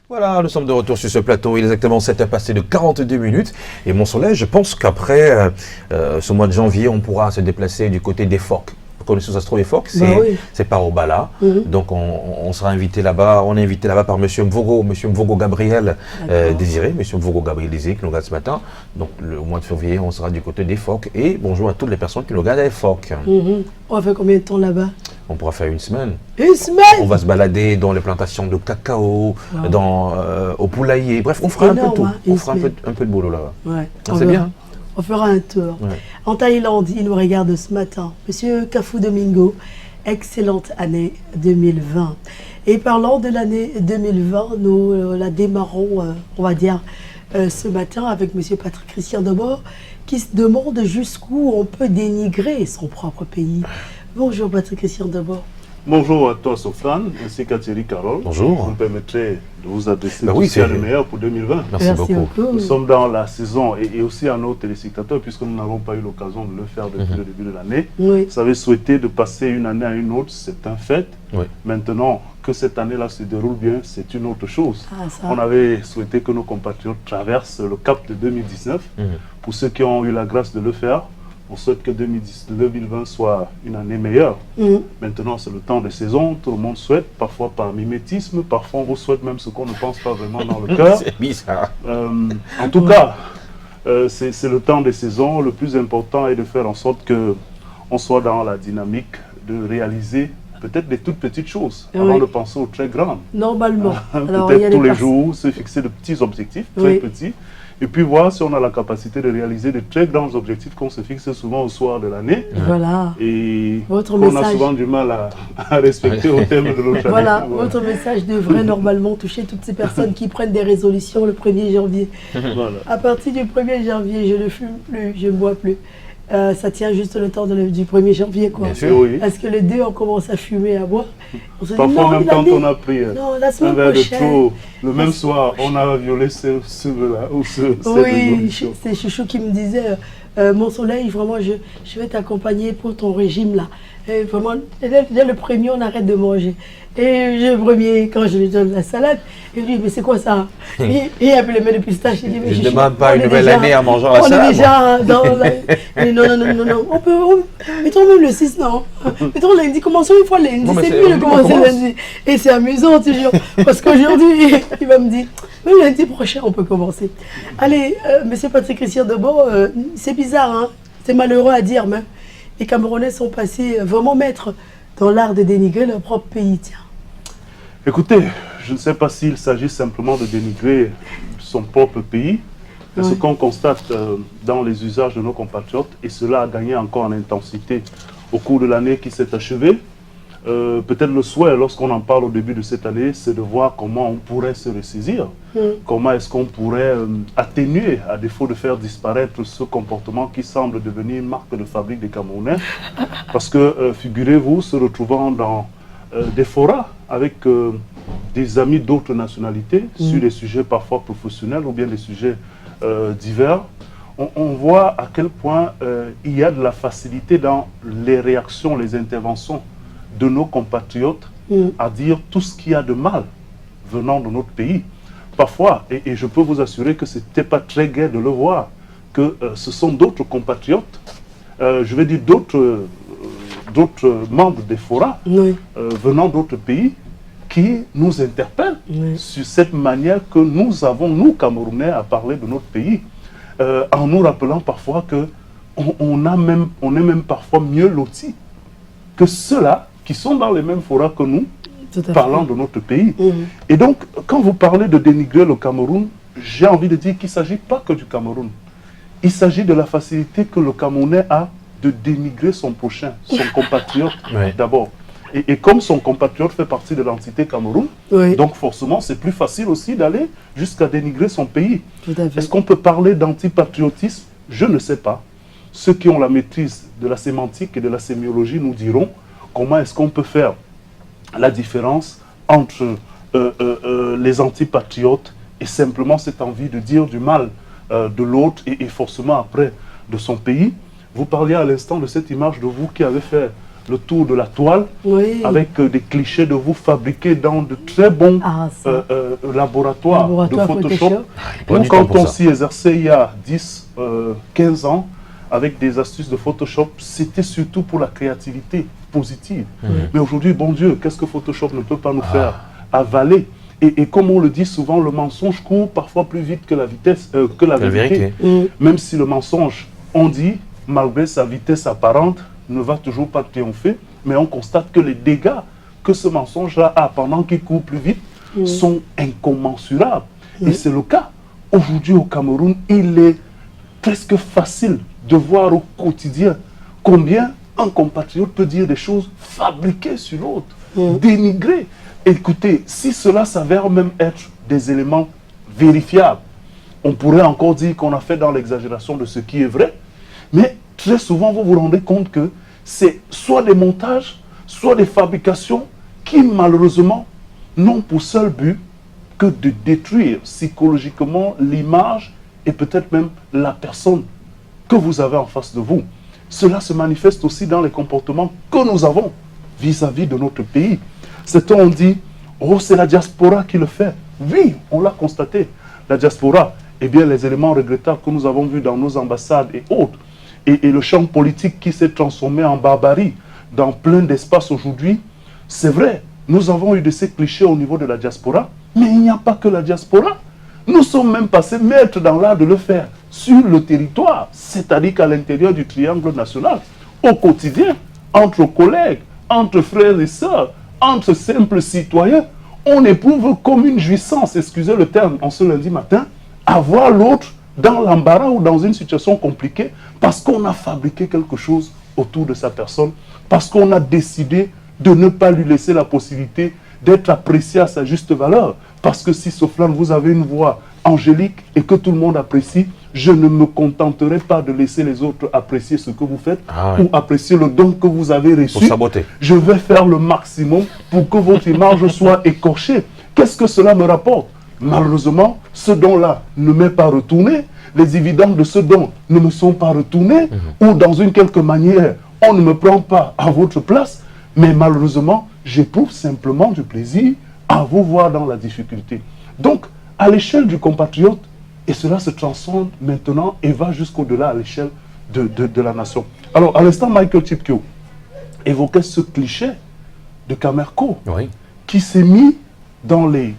Voilà, nous sommes de retour sur ce plateau. Il est exactement 7h passé de 42 minutes. Et mon soleil, je pense qu'après ce mois de janvier, on pourra se déplacer du côté des Phoques. Vous connaissez où ça se trouve, les Phoques? C'est par Obala. Donc on sera invité là-bas. On est invité là-bas par M. Mvogo Gabriel Désiré, M. Mvogo Gabriel Désiré qui nous regarde ce matin. Donc le mois de février, on sera du côté des Phoques. Et bonjour à toutes les personnes qui nous regardent à les Phoques. On va faire combien de temps là-bas? On pourra faire une semaine. Une semaine? On va se balader dans les plantations de cacao, au poulailler. Bref, on fera un peu tout. On fera un peu de boulot là-bas. Ouais, c'est bien. On fera un tour. Ouais. En Thaïlande, il nous regarde ce matin. Monsieur Kafu Domingo, excellente année 2020. Et parlant de l'année 2020, nous la démarrons, on va dire, ce matin avec Monsieur Patrick Christian Debord, qui se demande jusqu'où on peut dénigrer son propre pays. Bonjour Patrick Christian Debord. Bonjour à toi Sofiane, ainsi qu'à Thierry Carole. Bonjour. Vous me permettrez de vous adresser tout ce le meilleur pour 2020. Merci beaucoup. Nous sommes dans la saison et aussi à nos téléspectateurs, puisque nous n'avons pas eu l'occasion de le faire depuis le début de l'année. Oui. Vous avez souhaité de passer une année à une autre, c'est un fait. Oui. Maintenant que cette année-là se déroule bien, c'est une autre chose. Ah, on avait souhaité que nos compatriotes traversent le cap de 2019. Pour ceux qui ont eu la grâce de le faire, on souhaite que 2020 soit une année meilleure. Maintenant, c'est le temps des saisons. Tout le monde souhaite, parfois par mimétisme, parfois on vous souhaite même ce qu'on ne pense pas vraiment dans le cœur. C'est bizarre. En tout cas, c'est le temps des saisons. Le plus important est de faire en sorte qu'on soit dans la dynamique de réaliser peut-être des toutes petites choses avant de penser aux très grandes. Normalement. Peut-être tous les jours, se fixer de petits objectifs, très petits. Et puis voir si on a la capacité de réaliser de très grands objectifs qu'on se fixe souvent au soir de l'année. Voilà. Et qu'on a souvent du mal à respecter au terme de l'autre année. Voilà, votre message devrait normalement toucher toutes ces personnes qui prennent des résolutions le 1er janvier. Voilà. À partir du 1er janvier, je ne fume plus, je ne bois plus. Ça tient juste le temps du 1er janvier, quoi. Bien sûr, oui. Parce que le 2, on commence à fumer, à boire. On se Parfois, dit, non, même quand on a pris un verre de trop, le même soir, on a violé ce-là ou cette résolution. C'est Chouchou qui me disait, mon soleil, vraiment, je vais t'accompagner pour ton régime, là. Et vraiment, dès le premier, on arrête de manger. Et le premier, quand je lui donne la salade, il dit, mais c'est quoi ça? Il a pris les mains de pistache. Il dit, mais je ne demande pas une nouvelle année en mangeant la salade. On est déjà dans la... Non. On peut... Mettons même le 6, non. Mettons lundi, commençons une fois lundi. C'est mieux de commencer lundi. Et c'est amusant toujours. Parce qu'aujourd'hui, il va me dire, même lundi prochain, on peut commencer. Allez, monsieur Patrick Christian Debord, c'est bizarre, hein? C'est malheureux à dire, mais les Camerounais sont passés vraiment maîtres dans l'art de dénigrer leur propre pays. Tiens. Écoutez, je ne sais pas s'il s'agit simplement de dénigrer son propre pays, mais ce qu'on constate dans les usages de nos compatriotes, et cela a gagné encore en intensité au cours de l'année qui s'est achevée. Peut-être le souhait, lorsqu'on en parle au début de cette année, c'est de voir comment on pourrait se ressaisir, comment est-ce qu'on pourrait atténuer, à défaut de faire disparaître ce comportement qui semble devenir une marque de fabrique des Camerounais. Parce que, figurez-vous, se retrouvant dans des forats avec des amis d'autres nationalités, sur des sujets parfois professionnels ou bien des sujets divers, on voit à quel point il y a de la facilité dans les réactions, les interventions de nos compatriotes à dire tout ce qu'il y a de mal venant de notre pays. Parfois, et je peux vous assurer que ce n'était pas très gai de le voir, que ce sont d'autres compatriotes, je vais dire d'autres membres des forats, venant d'autres pays, qui nous interpellent sur cette manière que nous avons, nous Camerounais, à parler de notre pays, en nous rappelant parfois qu'on est même parfois mieux lotis que ceux-là qui sont dans les mêmes forats que nous, parlant de notre pays. Et donc, quand vous parlez de dénigrer le Cameroun, j'ai envie de dire qu'il ne s'agit pas que du Cameroun. Il s'agit de la facilité que le Camerounais a de dénigrer son prochain, son compatriote d'abord. Et comme son compatriote fait partie de l'entité Cameroun, donc forcément c'est plus facile aussi d'aller jusqu'à dénigrer son pays. Est-ce qu'on peut parler d'antipatriotisme? Je ne sais pas. Ceux qui ont la maîtrise de la sémantique et de la sémiologie nous diront comment est-ce qu'on peut faire la différence entre les antipatriotes et simplement cette envie de dire du mal de l'autre et forcément après de son pays. Vous parliez à l'instant de cette image de vous qui avez fait le tour de la toile, avec des clichés de vous fabriquer dans de très bons laboratoires de Photoshop. Quand on s'y exerçait il y a 10, 15 ans, avec des astuces de Photoshop, c'était surtout pour la créativité positive. Mais aujourd'hui, bon Dieu, qu'est-ce que Photoshop ne peut pas nous faire avaler? Et comme on le dit souvent, le mensonge court parfois plus vite que la vitesse, que la vérité. Même si le mensonge, on dit, malgré sa vitesse apparente, ne va toujours pas triompher, mais on constate que les dégâts que ce mensonge-là a pendant qu'il court plus vite sont incommensurables. Et c'est le cas. Aujourd'hui au Cameroun, il est presque facile de voir au quotidien combien un compatriote peut dire des choses fabriquées sur l'autre, dénigrées. Écoutez, si cela s'avère même être des éléments vérifiables, on pourrait encore dire qu'on a fait dans l'exagération de ce qui est vrai, mais très souvent vous vous rendez compte que c'est soit des montages, soit des fabrications qui malheureusement n'ont pour seul but que de détruire psychologiquement l'image et peut-être même la personne que vous avez en face de vous. Cela se manifeste aussi dans les comportements que nous avons vis-à-vis de notre pays. On dit, oh, c'est la diaspora qui le fait. Oui, on l'a constaté. La diaspora, eh bien, les éléments regrettables que nous avons vus dans nos ambassades et autres, et le champ politique qui s'est transformé en barbarie dans plein d'espaces aujourd'hui, c'est vrai, nous avons eu de ces clichés au niveau de la diaspora, mais il n'y a pas que la diaspora. Nous sommes même passés maîtres dans l'art de le faire sur le territoire, c'est-à-dire qu'à l'intérieur du triangle national, au quotidien, entre collègues, entre frères et sœurs, entre simples citoyens, on éprouve comme une jouissance, excusez le terme, en ce lundi matin, à voir l'autre dans l'embarras ou dans une situation compliquée parce qu'on a fabriqué quelque chose autour de sa personne, parce qu'on a décidé de ne pas lui laisser la possibilité d'être apprécié à sa juste valeur. Parce que si, Soflane, vous avez une voix angélique et que tout le monde apprécie, je ne me contenterai pas de laisser les autres apprécier ce que vous faites ou apprécier le don que vous avez reçu. Pour saboter. Je vais faire le maximum pour que votre image soit écorchée. Qu'est-ce que cela me rapporte? Malheureusement, ce don-là ne m'est pas retourné. Les dividendes de ce don ne me sont pas retournés. Ou dans une quelque manière, on ne me prend pas à votre place. Mais malheureusement, j'éprouve simplement du plaisir à vous voir dans la difficulté. Donc, à l'échelle du compatriote, et cela se transforme maintenant et va jusqu'au-delà à l'échelle de la nation. Alors, à l'instant, Michael Chipkio évoquait ce cliché de Camerco qui s'est mis dans des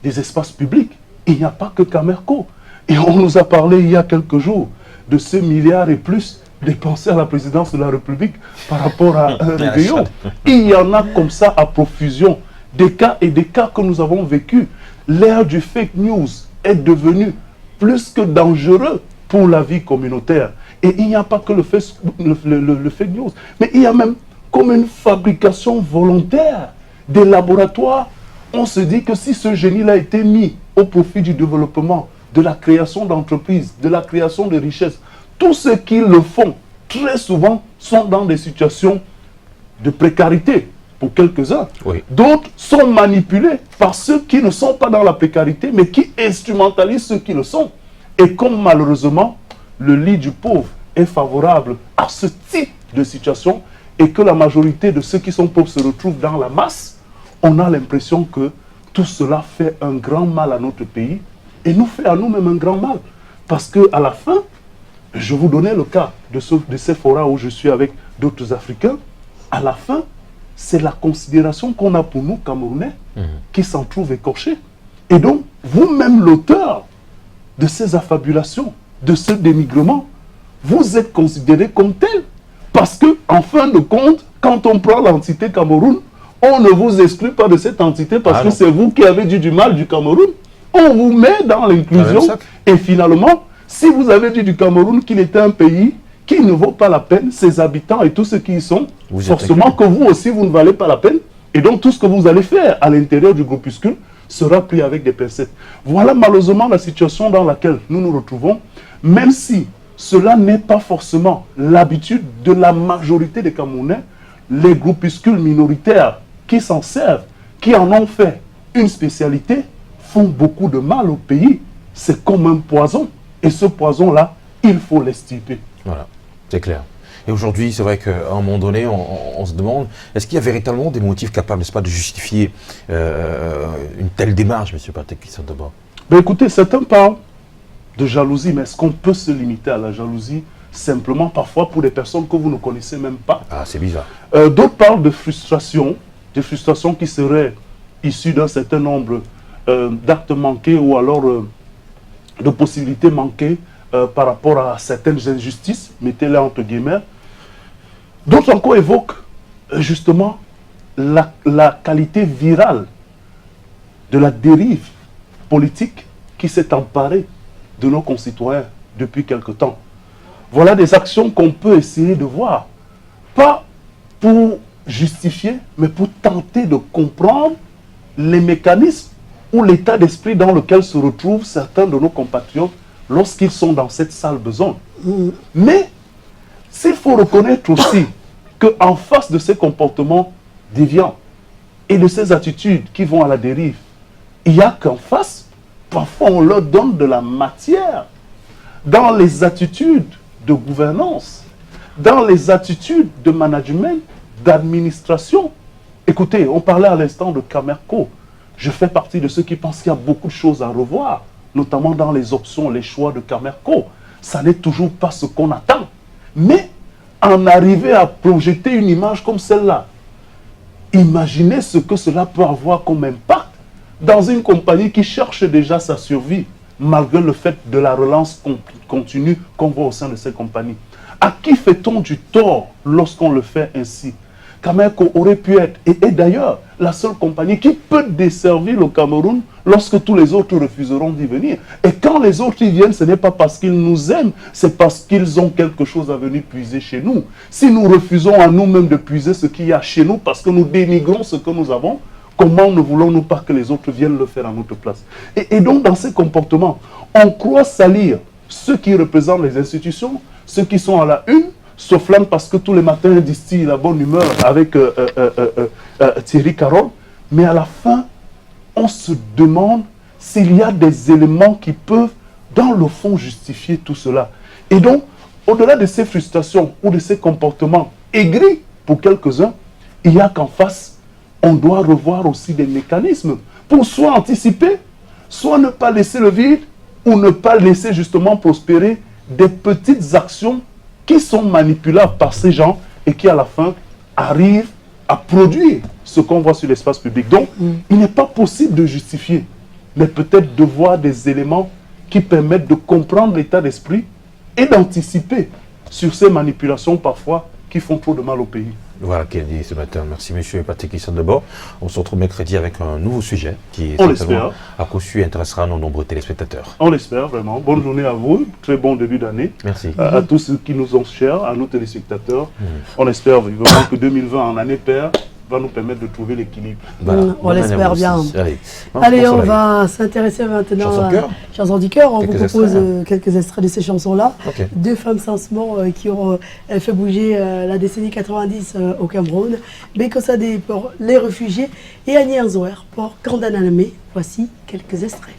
espaces publics. Il n'y a pas que Camerco. Et on nous a parlé il y a quelques jours de ce milliard et plus dépensés à la présidence de la République par rapport à un réveillon. Il y en a comme ça à profusion. Des cas et des cas que nous avons vécus. L'ère du fake news est devenue plus que dangereux pour la vie communautaire. Et il n'y a pas que le fake news, mais il y a même comme une fabrication volontaire des laboratoires. On se dit que si ce génie-là a été mis au profit du développement, de la création d'entreprises, de la création de richesses, tous ceux qui le font, très souvent, sont dans des situations de précarité. Pour quelques-uns. D'autres sont manipulés par ceux qui ne sont pas dans la précarité, mais qui instrumentalisent ceux qui le sont. Et comme malheureusement, le lit du pauvre est favorable à ce type de situation, et que la majorité de ceux qui sont pauvres se retrouvent dans la masse, on a l'impression que tout cela fait un grand mal à notre pays, et nous fait à nous-mêmes un grand mal. Parce qu'à la fin, je vous donnais le cas de ces forats où je suis avec d'autres Africains, à la fin, c'est la considération qu'on a pour nous, Camerounais, qui s'en trouve écorchée. Et donc, vous-même, l'auteur de ces affabulations, de ce dénigrement, vous êtes considéré comme tel. Parce que, en fin de compte, quand on prend l'entité Cameroun, on ne vous exclut pas de cette entité parce que c'est vous qui avez dit du mal du Cameroun. On vous met dans l'inclusion. Et finalement, si vous avez dit du Cameroun qu'il était un pays qui ne vaut pas la peine, ses habitants et tous ceux qui y sont, forcément que vous aussi, vous ne valez pas la peine. Et donc, tout ce que vous allez faire à l'intérieur du groupuscule sera pris avec des pincettes. Voilà malheureusement la situation dans laquelle nous nous retrouvons, même si cela n'est pas forcément l'habitude de la majorité des Camerounais, les groupuscules minoritaires qui s'en servent, qui en ont fait une spécialité, font beaucoup de mal au pays. C'est comme un poison. Et ce poison-là, il faut l'extirper. Voilà, c'est clair. Et aujourd'hui, c'est vrai qu'à un moment donné, on se demande, est-ce qu'il y a véritablement des motifs capables, n'est-ce pas, de justifier une telle démarche, M. Patrick Kisson-Deba? Ben écoutez, certains parlent de jalousie, mais est-ce qu'on peut se limiter à la jalousie simplement parfois pour des personnes que vous ne connaissez même pas? Ah, c'est bizarre. D'autres parlent de frustration, des frustrations qui seraient issues d'un certain nombre d'actes manqués ou alors de possibilités manquées par rapport à certaines injustices, mettez-les entre guillemets. D'autres encore évoquent justement la qualité virale de la dérive politique qui s'est emparée de nos concitoyens depuis quelque temps. Voilà des actions qu'on peut essayer de voir, pas pour justifier, mais pour tenter de comprendre les mécanismes ou l'état d'esprit dans lequel se retrouvent certains de nos compatriotes lorsqu'ils sont dans cette sale besogne. Mais s'il faut reconnaître aussi qu'en face de ces comportements déviants et de ces attitudes qui vont à la dérive, il n'y a qu'en face, parfois on leur donne de la matière dans les attitudes de gouvernance, dans les attitudes de management, d'administration. Écoutez, on parlait à l'instant de Camerco. Je fais partie de ceux qui pensent qu'il y a beaucoup de choses à revoir, notamment dans les options, les choix de Camerco. Ça n'est toujours pas ce qu'on attend. Mais en arriver à projeter une image comme celle-là, imaginez ce que cela peut avoir comme impact dans une compagnie qui cherche déjà sa survie, malgré le fait de la relance continue qu'on voit au sein de ces compagnies. À qui fait-on du tort lorsqu'on le fait ainsi? Camerco aurait pu être, et d'ailleurs, la seule compagnie qui peut desservir le Cameroun lorsque tous les autres refuseront d'y venir. Et quand les autres y viennent, ce n'est pas parce qu'ils nous aiment, c'est parce qu'ils ont quelque chose à venir puiser chez nous. Si nous refusons à nous-mêmes de puiser ce qu'il y a chez nous parce que nous dénigrons ce que nous avons, comment ne voulons-nous pas que les autres viennent le faire à notre place? Et donc, dans ces comportements, on croit salir ceux qui représentent les institutions, ceux qui sont à la une, s'enflamment parce que tous les matins ils distillent la bonne humeur avec Thierry Caron, mais à la fin, on se demande s'il y a des éléments qui peuvent, dans le fond, justifier tout cela. Et donc, au-delà de ces frustrations ou de ces comportements aigris pour quelques-uns, il y a qu'en face, on doit revoir aussi des mécanismes pour soit anticiper, soit ne pas laisser le vide ou ne pas laisser justement prospérer des petites actions qui sont manipulables par ces gens et qui, à la fin, arrivent à produire ce qu'on voit sur l'espace public. Donc, il n'est pas possible de justifier, mais peut-être de voir des éléments qui permettent de comprendre l'état d'esprit et d'anticiper sur ces manipulations parfois qui font trop de mal au pays. Voilà qui est dit ce matin. Merci M. Patrick Kisson-Deba. On se retrouve mercredi avec un nouveau sujet qui, à coup sûr, intéressera nos nombreux téléspectateurs. On l'espère vraiment. Bonne journée à vous. Très bon début d'année. Merci. À tous ceux qui nous sont chers, à nos téléspectateurs. On espère vraiment que 2020 en année paire va nous permettre de trouver l'équilibre. Voilà. On l'espère bien. Allez, on va s'intéresser maintenant à Chansons du cœur. On vous propose quelques extraits de ces chansons-là. Deux femmes sansement qui ont fait bouger la décennie 90 au Cameroun. Bekosa des pour les réfugiés et Agnès Zoer pour Kandananame. Voici quelques extraits.